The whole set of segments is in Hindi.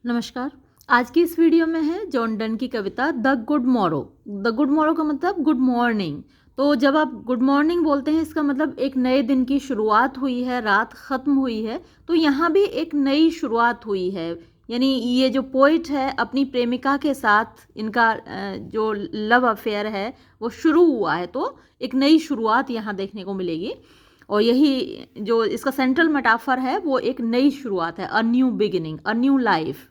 नमस्कार। आज की इस वीडियो में है जॉन डन की कविता the good morrow. The good morrow का मतलब गुड मॉर्निंग। तो जब आप गुड मॉर्निंग बोलते हैं इसका मतलब एक नए दिन की शुरुआत हुई है, रात ख़त्म हुई है। तो यहाँ भी एक नई शुरुआत हुई है, यानी ये जो पोइट है अपनी प्रेमिका के साथ इनका जो लव अफेयर है वो शुरू हुआ है। तो एक नई शुरुआत यहाँ देखने को मिलेगी और यही जो इसका सेंट्रल मेटाफर है वो एक नई शुरुआत है, a new beginning, a new life.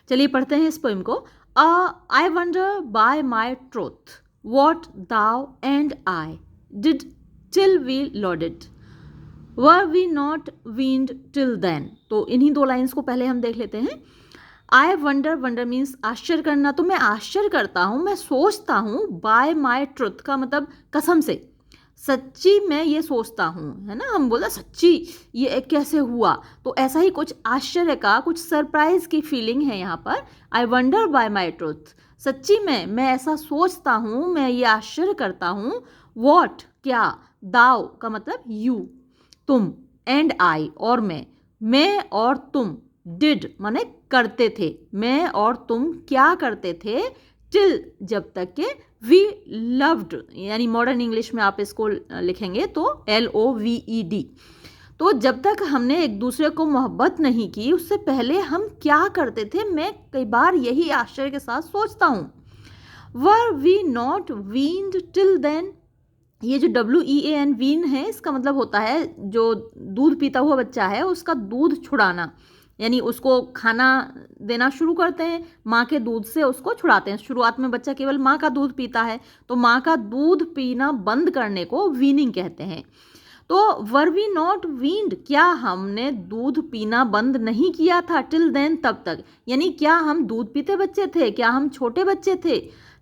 चलिए पढ़ते हैं इस पोइम को। I wonder by my truth what thou and I did till we loved were we not weaned till then. तो इन्हीं दो लाइन्स को पहले हम देख लेते हैं। आई वंडर, वंडर मीन्स आश्चर्य करना। तो मैं आश्चर्य करता हूँ, मैं सोचता हूँ। बाय माई ट्रुथ का मतलब कसम से, सच्ची मैं ये सोचता हूँ, है ना। हम बोलते सच्ची ये कैसे हुआ, तो ऐसा ही कुछ आश्चर्य का, कुछ सरप्राइज की फीलिंग है यहाँ पर। आई वंडर बाय माई ट्रुथ, सच्ची मैं ऐसा सोचता हूँ, मैं ये आश्चर्य करता हूँ। वॉट क्या, दाव का मतलब यू, तुम, एंड आई और मैं और तुम, डिड माने करते थे, मैं और तुम क्या करते थे, टिल जब तक के, वी लव्ड यानी मॉडर्न इंग्लिश में आप इसको लिखेंगे तो LOVED। तो जब तक हमने एक दूसरे को मोहब्बत नहीं की उससे पहले हम क्या करते थे, मैं कई बार यही आश्चर्य के साथ सोचता हूँ। Were we not weaned till then, ये जो WEAN वीन है इसका मतलब होता है जो दूध पीता हुआ बच्चा है उसका दूध छुड़ाना, यानी उसको खाना देना शुरू करते हैं, माँ के दूध से उसको छुड़ाते हैं। शुरुआत में बच्चा केवल माँ का दूध पीता है, तो माँ का दूध पीना बंद करने को वीनिंग कहते हैं। तो वर वी नॉट वीन्ड, क्या हमने दूध पीना बंद नहीं किया था, टिल देन तब तक, यानी क्या हम दूध पीते बच्चे थे, क्या हम छोटे बच्चे थे,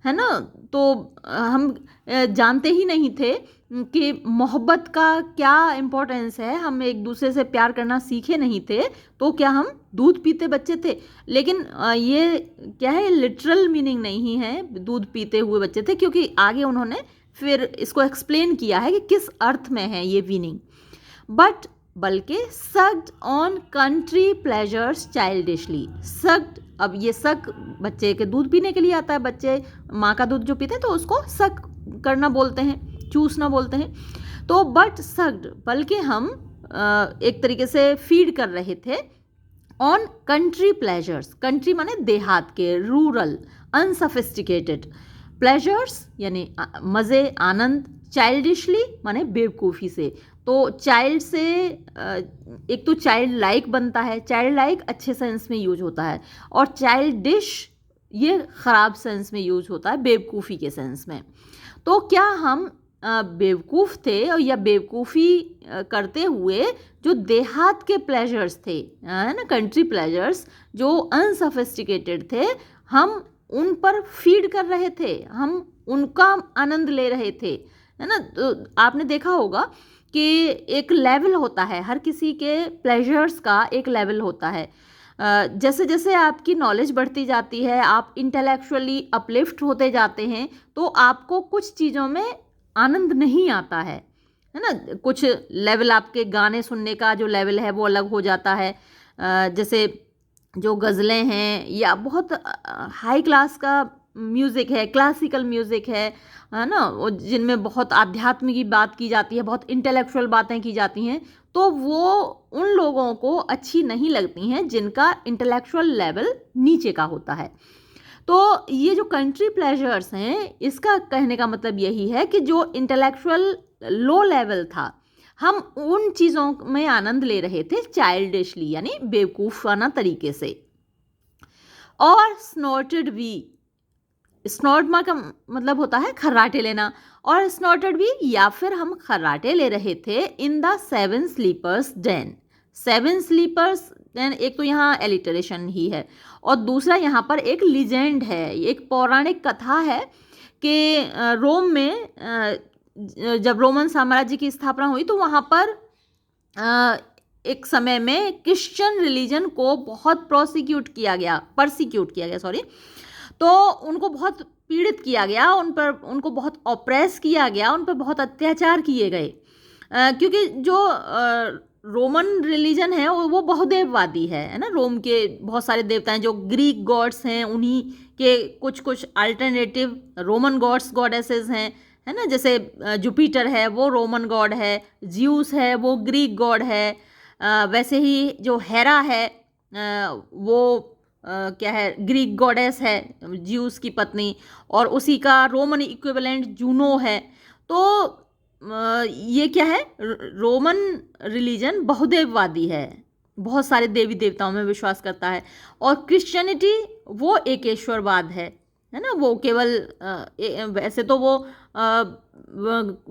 है ना। तो हम जानते ही नहीं थे कि मोहब्बत का क्या इम्पोर्टेंस है, हम एक दूसरे से प्यार करना सीखे नहीं थे, तो क्या हम दूध पीते बच्चे थे। लेकिन ये क्या है, लिटरल मीनिंग नहीं है दूध पीते हुए बच्चे थे, क्योंकि आगे उन्होंने फिर इसको एक्सप्लेन किया है कि किस अर्थ में है ये मीनिंग। बट बल्कि sucked on country pleasures childishly, sucked, अब ये सक बच्चे के दूध पीने के लिए आता है, बच्चे माँ का दूध जो पीते हैं तो उसको सक करना बोलते हैं, चूसना बोलते हैं। तो बट सक्ड बल्कि हम एक तरीके से फीड कर रहे थे ऑन कंट्री प्लेजर्स, कंट्री माने देहात के, रूरल, अनसफिस्टिकेटेड, प्लेजर्स यानी मज़े, आनंद, चाइल्डिशली माने बेवकूफ़ी से। तो चाइल्ड से एक तो चाइल्ड लाइक बनता है, चाइल्ड लाइक अच्छे सेंस में यूज होता है, और चाइल्ड डिश ये ख़राब सेंस में यूज होता है, बेवकूफ़ी के सेंस में। तो क्या हम बेवकूफ़ थे, और या बेवकूफ़ी करते हुए जो देहात के प्लेजर्स थे, है ना, कंट्री प्लेजर्स जो अनसफिस्टिकेटेड थे, हम उन पर फीड कर रहे थे, हम उनका आनंद ले रहे थे, है ना। तो आपने देखा होगा कि एक लेवल होता है, हर किसी के प्लेजर्स का एक लेवल होता है। जैसे जैसे आपकी नॉलेज बढ़ती जाती है, आप इंटेलेक्चुअली अपलिफ्ट होते जाते हैं, तो आपको कुछ चीज़ों में आनंद नहीं आता है ना। कुछ लेवल आपके गाने सुनने का जो लेवल है वो अलग हो जाता है। जैसे जो गज़लें हैं या बहुत हाई क्लास का म्यूज़िक है, क्लासिकल म्यूज़िक है ना, जिनमें बहुत आध्यात्म की बात की जाती है, बहुत इंटेलेक्चुअल बातें की जाती हैं, तो वो उन लोगों को अच्छी नहीं लगती हैं जिनका इंटेलेक्चुअल लेवल नीचे का होता है। तो ये जो कंट्री प्लेजर्स हैं, इसका कहने का मतलब यही है कि जो इंटेलेक्चुअल लो लेवल था, हम उन चीज़ों में आनंद ले रहे थे चाइल्डिशली यानी बेवकूफ़ाना तरीके से। और स्नॉटेड वी, स्नॉट का मतलब होता है खर्राटे लेना, और स्नॉटेड वी या फिर हम खर्राटे ले रहे थे in the seven sleepers den. Seven sleepers den, एक तो यहाँ एलिटरेशन ही है, और दूसरा यहाँ पर एक लीजेंड है, एक पौराणिक कथा है कि रोम में जब रोमन साम्राज्य की स्थापना हुई तो वहाँ पर एक समय में क्रिश्चियन रिलीजन को बहुत परसिक्यूट किया गया, सॉरी। तो उनको बहुत पीड़ित किया गया, उन पर उनको बहुत ऑप्रेस किया गया, उन पर बहुत अत्याचार किए गए, क्योंकि जो रोमन रिलीजन है वो बहुदेववादी है ना। रोम के बहुत सारे देवता हैं, जो ग्रीक गॉड्स हैं उन्हीं के कुछ कुछ अल्टरनेटिव रोमन गॉड्स गॉडेसेस हैं, है ना। जैसे जुपिटर है वो रोमन गॉड है, ज्यूस है वो ग्रीक गॉड है, वैसे ही जो हेरा है वो क्या है, ग्रीक गॉडेस है, ज्यूस की पत्नी, और उसी का रोमन इक्विवेलेंट जूनो है। तो ये क्या है, रोमन रिलीजन बहुदेववादी है, बहुत सारे देवी देवताओं में विश्वास करता है। और क्रिश्चियनिटी वो एकेश्वरवाद है ना। वो केवल वैसे तो वो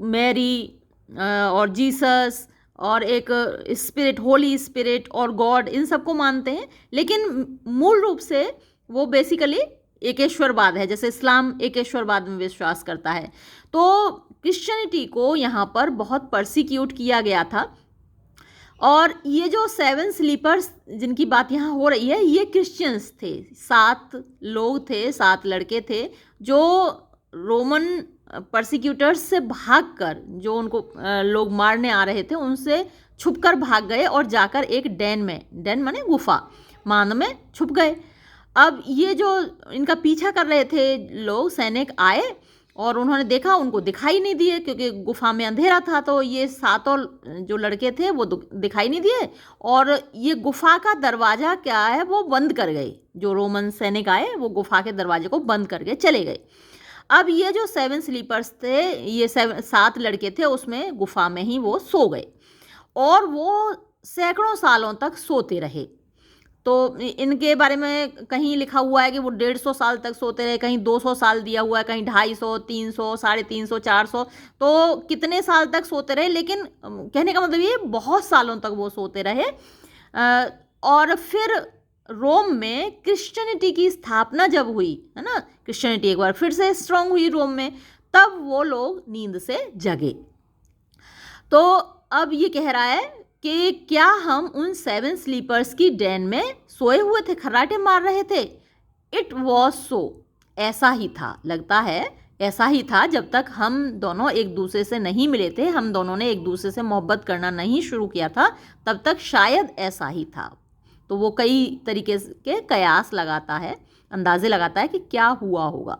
मैरी और जीसस और एक स्पिरिट, होली स्पिरिट और गॉड, इन सबको मानते हैं, लेकिन मूल रूप से वो बेसिकली एकेश्वरवाद है, जैसे इस्लाम एकेश्वरवाद में विश्वास करता है। तो क्रिश्चियनिटी को यहाँ पर बहुत परसिक्यूट किया गया था। और ये जो 7 स्लीपर्स जिनकी बात यहाँ हो रही है, ये क्रिश्चियंस थे, 7 लोग थे, 7 लड़के थे, जो रोमन परसिक्यूटर्स से भागकर, जो उनको लोग मारने आ रहे थे, उनसे छुपकर भाग गए और जाकर एक डेन माने गुफा, मान में छुप गए। अब ये जो इनका पीछा कर रहे थे लोग, सैनिक आए और उन्होंने देखा, उनको दिखाई नहीं दिए क्योंकि गुफा में अंधेरा था। तो ये 7 जो लड़के थे वो दिखाई नहीं दिए, और ये गुफा का दरवाज़ा क्या है वो बंद कर गए। जो रोमन सैनिक आए वो गुफा के दरवाजे को बंद करके चले गए। अब ये जो 7 स्लीपर्स थे, ये 7 लड़के थे, उसमें गुफा में ही वो सो गए, और वो सैकड़ों सालों तक सोते रहे। तो इनके बारे में कहीं लिखा हुआ है कि वो 150 साल तक सोते रहे, कहीं 200 साल दिया हुआ है, कहीं 250, 300, 350, 400, तो कितने साल तक सोते रहे। लेकिन कहने का मतलब ये बहुत सालों तक वो सोते रहे। और फिर रोम में क्रिश्चियनिटी की स्थापना जब हुई, है ना, क्रिश्चियनिटी एक बार फिर से स्ट्रांग हुई रोम में, तब वो लोग नींद से जगे। तो अब ये कह रहा है कि क्या हम उन 7 स्लीपर्स की डेन में सोए हुए थे, खर्राटे मार रहे थे? इट वॉज सो, ऐसा ही था, लगता है ऐसा ही था। जब तक हम दोनों एक दूसरे से नहीं मिले थे, हम दोनों ने एक दूसरे से मोहब्बत करना नहीं शुरू किया था, तब तक शायद ऐसा ही था। तो वो कई तरीके के कयास लगाता है, अंदाजे लगाता है कि क्या हुआ होगा।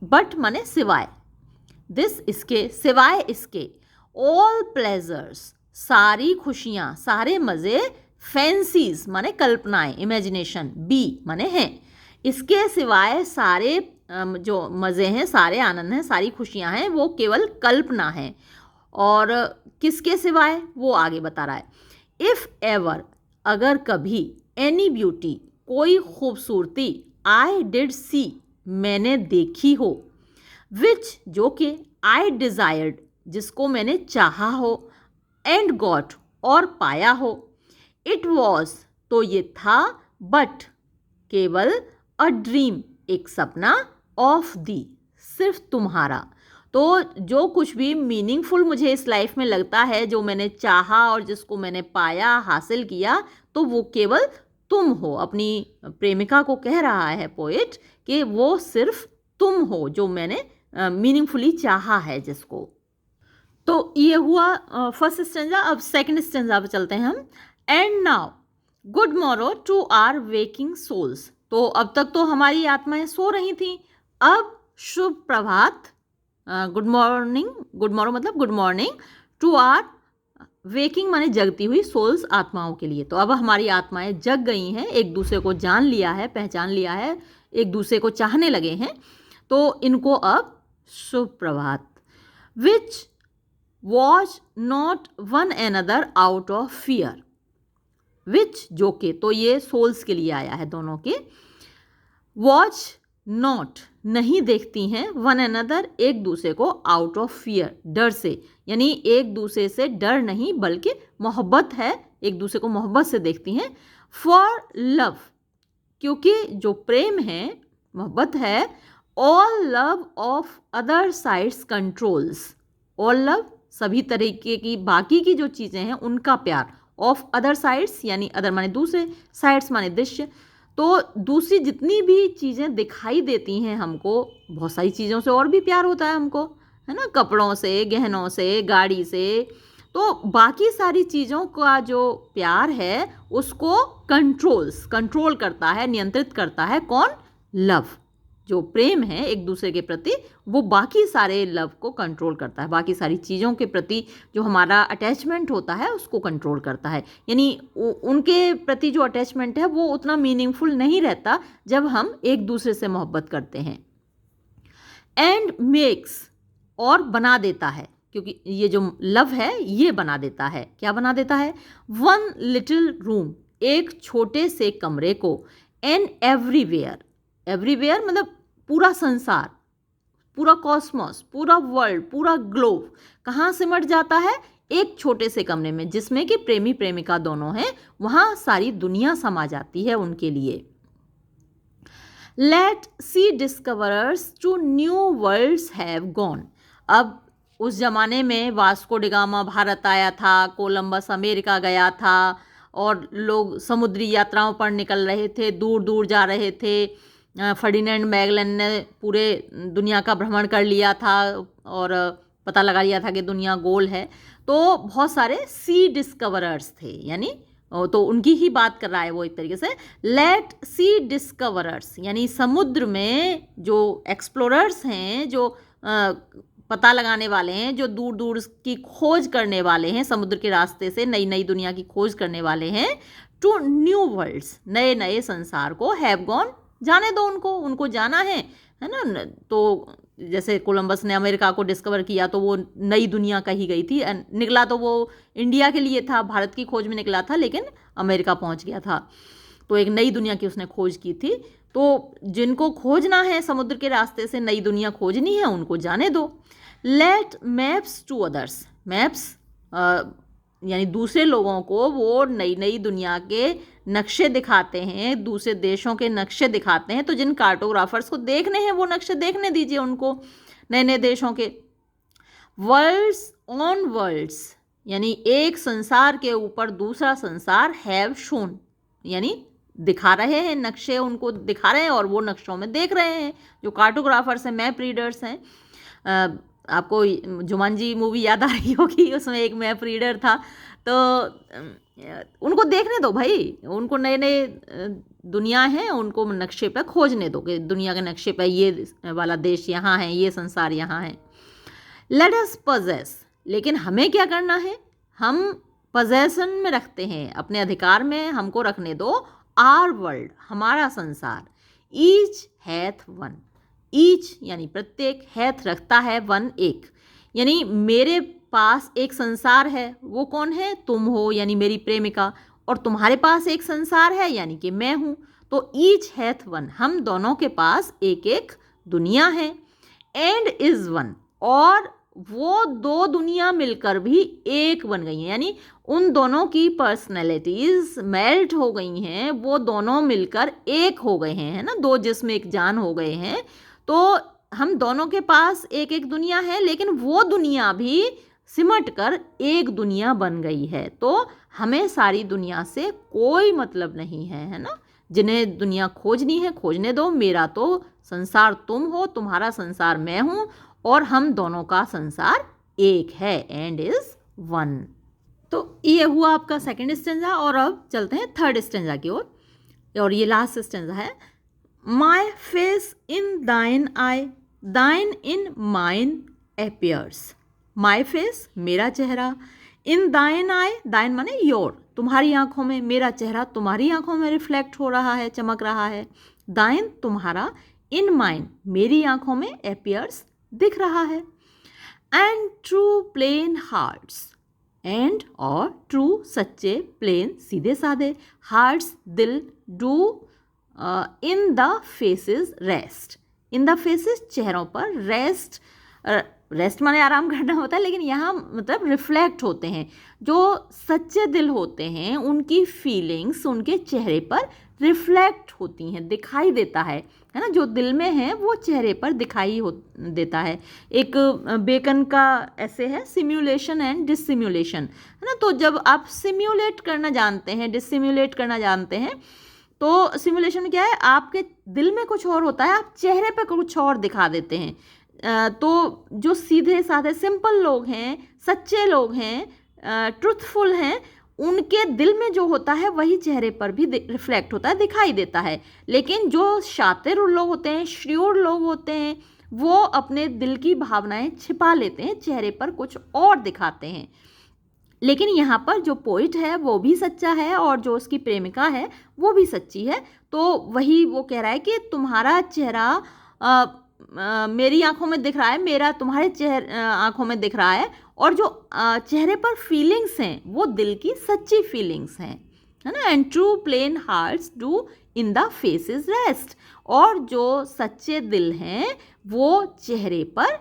बट माने सिवाय, दिस इसके, सिवाय इसके, ऑल प्लेजर्स, सारी खुशियाँ, सारे मज़े, फैंसीज माने कल्पनाएं, इमेजिनेशन, बी माने हैं, इसके सिवाय सारे जो मज़े हैं, सारे आनंद हैं, सारी खुशियाँ हैं, वो केवल कल्पना है। और किसके सिवाय, वो आगे बता रहा है। इफ़ एवर, अगर कभी, एनी ब्यूटी, कोई खूबसूरती, आई डिड सी, मैंने देखी हो, विच, जो कि, आई डिज़ायर्ड, जिसको मैंने चाहा हो, एंड गॉट, और पाया हो, इट वॉज, तो ये था, बट, केवल, अ ड्रीम, एक सपना, ऑफ दी, सिर्फ तुम्हारा। तो जो कुछ भी मीनिंगफुल मुझे इस लाइफ में लगता है, जो मैंने चाहा और जिसको मैंने पाया, हासिल किया, तो वो केवल तुम हो। अपनी प्रेमिका को कह रहा है पोएट कि वो सिर्फ तुम हो, जो मैंने मीनिंगफुली चाहा है जिसको। तो ये हुआ फर्स्ट स्टेंजा। अब सेकंड स्टेंजा पे चलते हैं हम। And now good morrow to our waking souls, तो अब तक तो हमारी आत्माएं सो रही थी, अब शुभ प्रभात, गुड मॉर्निंग, गुड मॉरो मतलब good morning, to our waking माने जगती हुई, सोल्स आत्माओं के लिए। तो अब हमारी आत्माएं जग गई हैं, एक दूसरे को जान लिया है, पहचान लिया है, एक दूसरे को चाहने लगे हैं, तो इनको अब शुभ प्रभात। Which watch not one another out of fear, which, जो के, तो ये सोल्स के लिए आया है, दोनों के। वॉच नॉट, नहीं देखती हैं, वन एनदर, एक दूसरे को, आउट ऑफ फियर, डर से, यानी एक दूसरे से डर नहीं बल्कि मोहब्बत है, एक दूसरे को मोहब्बत से देखती हैं। फॉर लव, क्योंकि जो प्रेम है, मोहब्बत है, all love of other sides controls, all love, सभी तरीके की बाकी की जो चीज़ें हैं उनका प्यार, ऑफ अदर साइड्स यानी अदर माने दूसरे, साइड्स माने दृश्य, तो दूसरी जितनी भी चीज़ें दिखाई देती हैं हमको, बहुत सारी चीज़ों से और भी प्यार होता है हमको, है ना, कपड़ों से, गहनों से, गाड़ी से। तो बाकी सारी चीज़ों का जो प्यार है उसको कंट्रोल करता है, नियंत्रित करता है कौन? लव। जो प्रेम है एक दूसरे के प्रति, वो बाकी सारे लव को कंट्रोल करता है, बाकी सारी चीज़ों के प्रति जो हमारा अटैचमेंट होता है उसको कंट्रोल करता है। यानी उनके प्रति जो अटैचमेंट है वो उतना मीनिंगफुल नहीं रहता जब हम एक दूसरे से मोहब्बत करते हैं। एंड मेक्स, और बना देता है, क्योंकि ये जो लव है ये बना देता है। क्या बना देता है? वन लिटिल रूम, एक छोटे से कमरे को, एंड एवरीवेयर, एवरीवेयर मतलब पूरा संसार, पूरा कॉस्मोस, पूरा वर्ल्ड, पूरा ग्लोब कहाँ सिमट जाता है? एक छोटे से कमरे में, जिसमें कि प्रेमी प्रेमिका दोनों हैं, वहाँ सारी दुनिया समा जाती है उनके लिए। Let sea discoverers to new worlds have gone. अब उस जमाने में वास्को डिगामा भारत आया था, कोलंबस अमेरिका गया था, और लोग समुद्री यात्राओं पर निकल रहे थे, दूर दूर जा रहे थे। फर्डिनेंड मैगलन ने पूरे दुनिया का भ्रमण कर लिया था और पता लगा लिया था कि दुनिया गोल है। तो बहुत सारे सी डिस्कवरर्स थे, यानी तो उनकी ही बात कर रहा है वो एक तरीके से। लेट सी डिस्कवरर्स यानी समुद्र में जो एक्सप्लोरर्स हैं, जो पता लगाने वाले हैं, जो दूर दूर की खोज करने वाले हैं, समुद्र के रास्ते से नई नई दुनिया की खोज करने वाले हैं। टू न्यू वर्ल्ड्स, नए नए संसार को, हैव गॉन, जाने दो उनको जाना है ना। तो जैसे कोलंबस ने अमेरिका को डिस्कवर किया तो वो नई दुनिया का ही गई थी, निकला तो वो इंडिया के लिए था, भारत की खोज में निकला था, लेकिन अमेरिका पहुंच गया था। तो एक नई दुनिया की उसने खोज की थी। तो जिनको खोजना है समुद्र के रास्ते से, नई दुनिया खोजनी है, उनको जाने दो। Let maps to others, maps यानी दूसरे लोगों को वो नई नई दुनिया के नक्शे दिखाते हैं, दूसरे देशों के नक्शे दिखाते हैं। तो जिन कार्टोग्राफर्स को देखने हैं वो नक्शे देखने दीजिए उनको, नए नए देशों के। वर्ल्ड्स ऑन वर्ल्ड्स यानी एक संसार के ऊपर दूसरा संसार, हैव शोन यानी दिखा रहे हैं, नक्शे उनको दिखा रहे हैं और वो नक्शों में देख रहे हैं। जो कार्टोग्राफर्स हैं, मैप रीडर्स हैं। आपको जुमांजी मूवी याद आ रही होगी, उसमें एक मैप रीडर था। तो उनको देखने दो भाई, उनको नए नए दुनिया है, उनको नक्शे पर खोजने दो कि दुनिया के नक्शे पर ये वाला देश यहाँ है, ये संसार यहाँ है। लेट अस पजेस, लेकिन हमें क्या करना है? हम पजेशन में रखते हैं, अपने अधिकार में हमको रखने दो आर वर्ल्ड, हमारा संसार। ईच हैथ वन, ईच यानी प्रत्येक, हैथ रखता है, वन एक, यानी मेरे पास एक संसार है, वो कौन है? तुम हो, यानी मेरी प्रेमिका, और तुम्हारे पास एक संसार है यानी कि मैं हूँ। तो ईच हैथ वन, हम दोनों के पास एक एक दुनिया है। एंड इज वन, और वो दो दुनिया मिलकर भी एक बन गई हैं, यानी उन दोनों की पर्सनैलिटीज मेल्ट हो गई हैं, वो दोनों मिलकर एक हो गए हैं, है ना, दो जिस्म एक जान हो गए हैं। तो हम दोनों के पास एक एक दुनिया है, लेकिन वो दुनिया भी सिमट कर एक दुनिया बन गई है। तो हमें सारी दुनिया से कोई मतलब नहीं है ना। जिन्हें दुनिया खोजनी है खोजने दो, मेरा तो संसार तुम हो, तुम्हारा संसार मैं हूँ, और हम दोनों का संसार एक है, एंड इज वन। तो ये हुआ आपका सेकंड स्टेंजा, और अब चलते हैं थर्ड स्टेंजा की ओर, और ये लास्ट स्टेंजा है। माई फेस इन दाइन आई, दाइन in mine appears। My face मेरा चेहरा, इन दाइन आई, दाइन माने योर, तुम्हारी आंखों में, मेरा चेहरा तुम्हारी आंखों में रिफ्लेक्ट हो रहा है, चमक रहा है। दाइन तुम्हारा, इन माइन मेरी आंखों में, appears दिख रहा है। And true plain hearts, and और ट्रू सच्चे, प्लेन सीधे साधे, हार्ट्स दिल, do in the faces rest, in the faces चेहरों पर, रेस्ट, रेस्ट माने आराम करना होता है, लेकिन यहाँ मतलब रिफ्लेक्ट होते हैं। जो सच्चे दिल होते हैं उनकी फीलिंग्स उनके चेहरे पर रिफ्लेक्ट होती हैं, दिखाई देता है ना। जो दिल में है वो चेहरे पर दिखाई देता है। एक बेकन का ऐसे है, सिम्युलेशन एंड डिससिम्युलेशन, है ना। तो जब आप सिम्युलेट करना जानते हैं, डिससिम्युलेट करना जानते हैं, तो सिमुलेशन में क्या है, आपके दिल में कुछ और होता है, आप चेहरे पे कुछ और दिखा देते हैं। तो जो सीधे साधे सिंपल लोग हैं, सच्चे लोग हैं, ट्रुथफुल हैं, उनके दिल में जो होता है वही चेहरे पर भी रिफ्लेक्ट होता है, दिखाई देता है। लेकिन जो शातिर लोग होते हैं, श्योर लोग होते हैं, वो अपने दिल की भावनाएं छिपा लेते हैं, चेहरे पर कुछ और दिखाते हैं। लेकिन यहाँ पर जो पोइट है वो भी सच्चा है और जो उसकी प्रेमिका है वो भी सच्ची है। तो वही वो कह रहा है कि तुम्हारा चेहरा मेरी आंखों में दिख रहा है, मेरा तुम्हारे आंखों में दिख रहा है, और जो चेहरे पर फीलिंग्स हैं वो दिल की सच्ची फीलिंग्स हैं, है ना। And true plain hearts do in the faces rest, और जो सच्चे दिल हैं वो चेहरे पर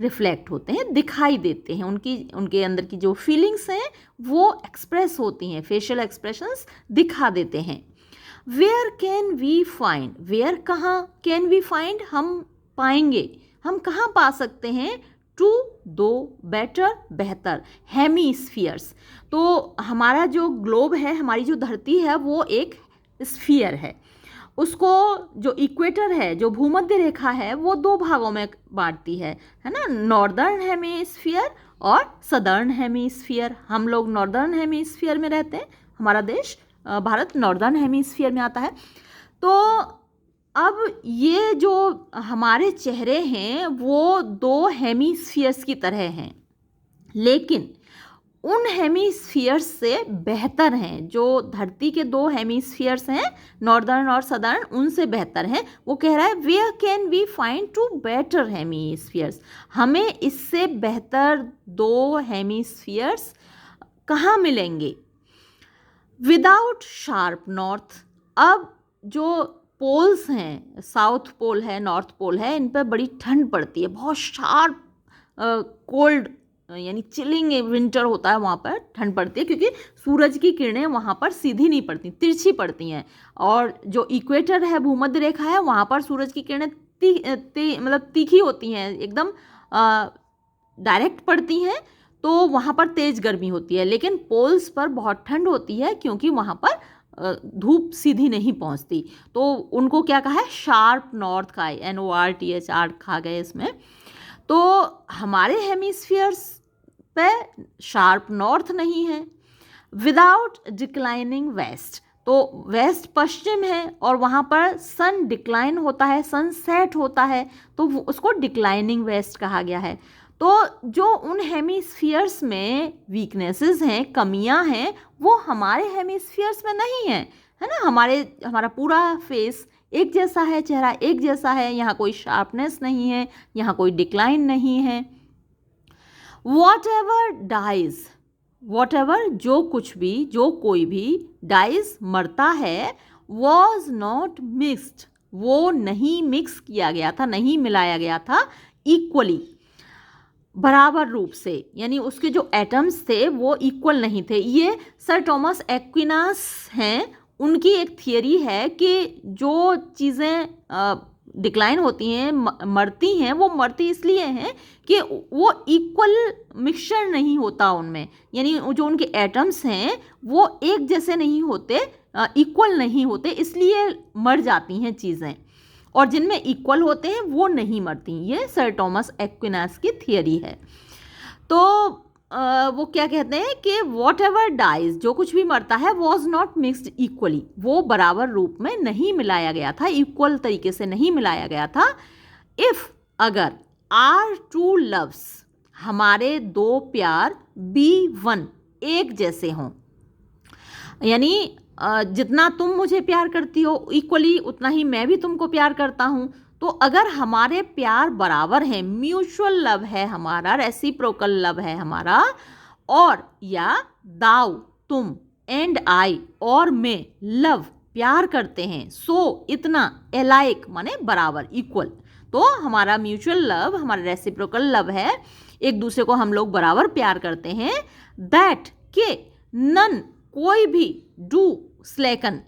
रिफ्लेक्ट होते हैं, दिखाई देते हैं, उनके अंदर की जो फीलिंग्स हैं वो एक्सप्रेस होती हैं, फेशियल एक्सप्रेशंस दिखा देते हैं। Where can we find, where कहाँ, कैन वी फाइंड हम पाएंगे, हम कहाँ पा सकते हैं, टू दो बेटर बेहतर हेमीस्फीयर्स। तो हमारा जो ग्लोब है, हमारी जो धरती है वो एक स्फीयर है, उसको जो इक्वेटर है, जो भूमध्य रेखा है, वो दो भागों में बांटती है ना, नॉर्दर्न हेमीस्फीयर और सदर्न हेमीस्फीयर। हम लोग नॉर्दर्न हेमीस्फीयर में रहते हैं, हमारा देश भारत नॉर्दर्न हेमीस्फीयर में आता है। तो अब ये जो हमारे चेहरे हैं वो दो हेमीस्फीयर्स की तरह हैं, लेकिन उन हेमीस्फीयर्स से बेहतर हैं, जो धरती के दो हेमीस्फीयर्स हैं नॉर्दर्न और सदर्न, उनसे बेहतर हैं। वो कह रहा है where can we find two better hemispheres, हमें इससे बेहतर दो हेमीस्फीयर्स कहाँ मिलेंगे। विदाउट शार्प नॉर्थ, अब जो पोल्स हैं, साउथ पोल है, नॉर्थ पोल है, इन पर बड़ी ठंड पड़ती है, बहुत शार्प कोल्ड यानी चिलिंग विंटर होता है, वहाँ पर ठंड पड़ती है, क्योंकि सूरज की किरणें वहाँ पर सीधी नहीं पड़ती, तिरछी पड़ती हैं। और जो इक्वेटर है, भूमध्य रेखा है, वहाँ पर सूरज की किरणें मतलब तीखी होती हैं, एकदम डायरेक्ट पड़ती हैं, तो वहाँ पर तेज़ गर्मी होती है। लेकिन पोल्स पर बहुत ठंड होती है, क्योंकि वहाँ पर धूप सीधी नहीं पहुँचती। तो उनको क्या कहा है, शार्प नॉर्थ का, NORTH खा गए इसमें। तो हमारे हेमीस्फीयर्स पे शार्प नॉर्थ नहीं है। विदाउट डिक्लाइनिंग वेस्ट, तो वेस्ट पश्चिम है और वहाँ पर सन डिक्लाइन होता है, सन सेट होता है, तो उसको डिक्लाइनिंग वेस्ट कहा गया है। तो जो उन हेमीस्फीयर्स में वीकनेसेस हैं, कमियां हैं, वो हमारे हेमीस्फीयर्स में नहीं है, है ना। हमारा पूरा फेस एक जैसा है, चेहरा एक जैसा है, यहाँ कोई शार्पनेस नहीं है, यहाँ कोई डिक्लाइन नहीं है। वॉटएवर डाइज, वॉटएवर जो कुछ भी, जो कोई भी, डाइज मरता है, वॉज नॉट मिक्सड, वो नहीं मिक्स किया गया था, नहीं मिलाया गया था, इक्वली, बराबर रूप से, यानी उसके जो एटम्स थे वो इक्वल नहीं थे। ये सर टॉमस एक्विनास हैं, उनकी एक थियरी है कि जो चीज़ें डिक्लाइन होती हैं, मरती हैं, वो मरती इसलिए हैं कि वो इक्वल मिक्सचर नहीं होता उनमें, यानी जो उनके एटम्स हैं वो एक जैसे नहीं होते, इक्वल नहीं होते, इसलिए मर जाती हैं चीज़ें, और जिनमें इक्वल होते हैं वो नहीं मरती। ये सर टॉमस एक्विनास की थियरी है। तो वो क्या कहते हैं कि वॉट एवर डाइज, जो कुछ भी मरता है, वॉज नॉट मिक्सड इक्वली, वो बराबर रूप में नहीं मिलाया गया था, इक्वल तरीके से नहीं मिलाया गया था। इफ़, अगर, आर टू लव्स, हमारे दो प्यार, बी वन, एक जैसे हों, यानी जितना तुम मुझे प्यार करती हो इक्वली, उतना ही मैं भी तुमको प्यार करता हूँ। तो अगर हमारे प्यार बराबर है, म्यूचुअल लव है हमारा, रेसिप्रोकल लव है हमारा, और या दाव, तुम, एंड आई, और मैं, लव, प्यार करते हैं, सो, इतना, एलाइक माने बराबर, इक्वल, तो हमारा म्यूचुअल लव, हमारा रेसिप्रोकल लव है, एक दूसरे को हम लोग बराबर प्यार करते हैं। दैट, के, नन, कोई भी, डू, स्लेकन,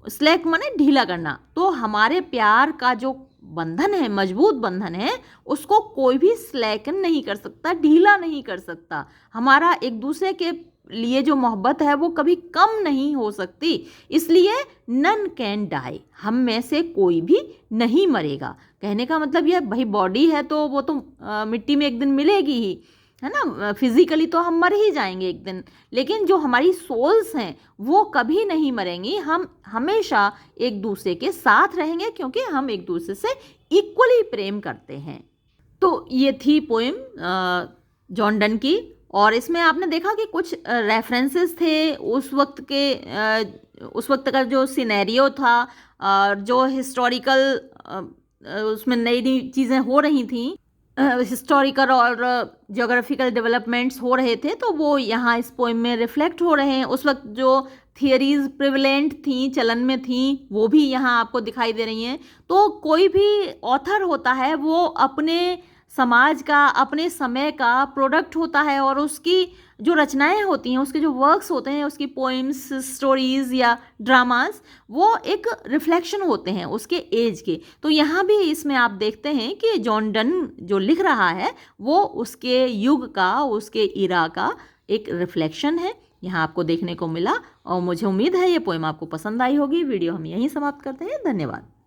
स्लेक माने ढीला करना, तो हमारे प्यार का जो बंधन है, मजबूत बंधन है, उसको कोई भी स्लेकन नहीं कर सकता, ढीला नहीं कर सकता। हमारा एक दूसरे के लिए जो मोहब्बत है वो कभी कम नहीं हो सकती, इसलिए नन कैन डाई, हम में से कोई भी नहीं मरेगा। कहने का मतलब यह भाई बॉडी है तो वो तो मिट्टी में एक दिन मिलेगी ही, है ना, फिजिकली तो हम मर ही जाएंगे एक दिन, लेकिन जो हमारी सोल्स हैं वो कभी नहीं मरेंगी, हम हमेशा एक दूसरे के साथ रहेंगे क्योंकि हम एक दूसरे से इक्वली प्रेम करते हैं। तो ये थी पोएम जॉन डन की, और इसमें आपने देखा कि कुछ रेफरेंसेस थे उस वक्त का जो सिनेरियो था, जो हिस्टोरिकल उसमें नई नई चीज़ें हो रही थी, हिस्टोरिकल और ज्योग्राफिकल डेवलपमेंट्स हो रहे थे, तो वो यहाँ इस पोएम में रिफ्लेक्ट हो रहे हैं। उस वक्त जो थियरीज प्रिवलेंट थी, चलन में थी, वो भी यहाँ आपको दिखाई दे रही हैं। तो कोई भी ऑथर होता है वो अपने समाज का, अपने समय का प्रोडक्ट होता है, और उसकी जो रचनाएं होती हैं, उसके जो वर्क्स होते हैं, उसकी पोइम्स, स्टोरीज़ या ड्रामास, वो एक रिफ्लेक्शन होते हैं उसके एज के। तो यहाँ भी इसमें आप देखते हैं कि जॉन डन जो लिख रहा है वो उसके युग का, उसके इरा का एक रिफ्लेक्शन है, यहाँ आपको देखने को मिला। और मुझे उम्मीद है ये पोएम आपको पसंद आई होगी। वीडियो हम यहीं समाप्त करते हैं। धन्यवाद।